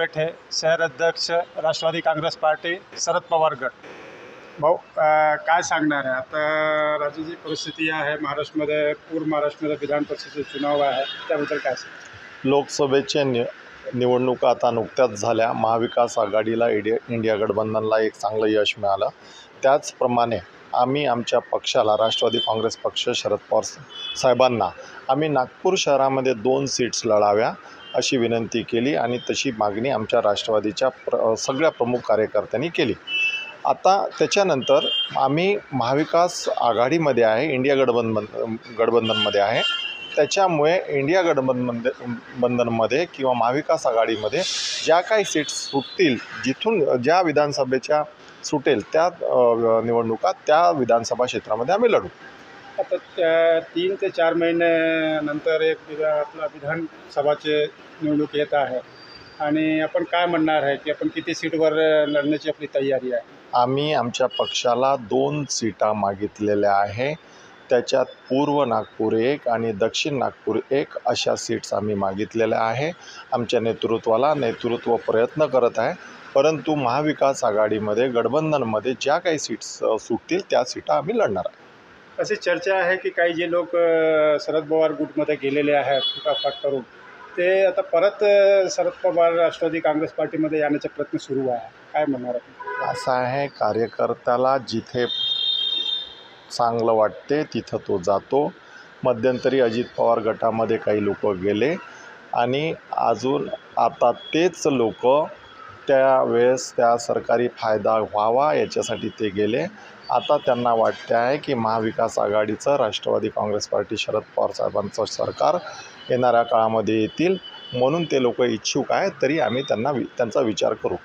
पेठे, शहर अध्यक्ष राष्ट्रवादी काँग्रेस पार्टी, शरद पवार गट। भाऊ, काय सांगणार आहे आता राज्याची जी परिस्थिती आहे महाराष्ट्रामध्ये, पूर्ण महाराष्ट्रामध्ये विधान परिषदेचे चुनाव आहे, त्याबद्दल काय सांग? लोकसभेच्या निवडणुका आता नुकत्याच झाल्या। महाविकास आघाडीला इंडिया गठबंधनला एक चांगलं यश मिळालं। त्याचप्रमाणे आम्ही आमच्या पक्षाला, राष्ट्रवादी काँग्रेस पक्ष, शरद पवार साहेबांना आम्ही नागपूर शहरामध्ये 2 सीट्स लढाव्या अशी विनंती केली आणि तशी मागणी आमच्या राष्ट्रवादीच्या सगळ्या प्रमुख कार्यकर्त्यांनी केली। आता त्याच्यानंतर आम्ही महाविकास आघाडीमध्ये आहे, इंडिया गठबंधनमध्ये आहे। त्याच्यामुळे इंडिया गठबंधनमध्ये किंवा महाविकास आघाडीमध्ये ज्या काही सीट्स सुटतील, जिथून ज्या विधानसभेच्या सुटेल त्या निवडणुका त्या विधानसभा क्षेत्रामध्ये आम्ही लढू। आता 3 ते 4 महिन्यानंतर एक आपला विधानसभाचे निवडणूक येत आहे आणि आपण काय म्हणणार आहे की आपण किती सीटवर लढण्याची आपली तयारी आहे? आम्ही आमच्या पक्षाला 2 सीटा मागितलेल्या आहे। त्याच्यात पूर्व नागपूर 1 आणि दक्षिण नागपूर 1 अशा सीट्स आम्ही मागितलेल्या आहे। आमच्या नेतृत्व प्रयत्न करत आहे, परंतु महाविकास आघाडीमध्ये गठबंधनमध्ये ज्या काही सीट्स सुटतील त्या सीटा आम्ही लढणार आहे। अशी चर्चा आहे की काही जे लोक शरद पवार गुटमध्ये गेलेले आहेत फुटाफाट करून, ते आता परत शरद पवार राष्ट्रवादी काँग्रेस पार्टीमध्ये येण्याचा प्रयत्न सुरू आहे, काय म्हणणार आपण? असं आहे, कार्यकर्त्याला जिथे चांगलं वाटते तिथं तो जातो। मध्यंतरी अजित पवार गटामध्ये काही लोक गेले आणि अजून आता तेच लोक त्यावेळेस त्या सरकारी फायदा व्हावा याच्यासाठी ते गेले। आता त्यांना वाटते आहे की महाविकास आघाडीचं, राष्ट्रवादी काँग्रेस पार्टी, शरद पवार साहेबांचं सरकार येणाऱ्या काळामध्ये येतील, म्हणून ते लोक इच्छुक आहेत। तरी आम्ही त्यांचा विचार करू।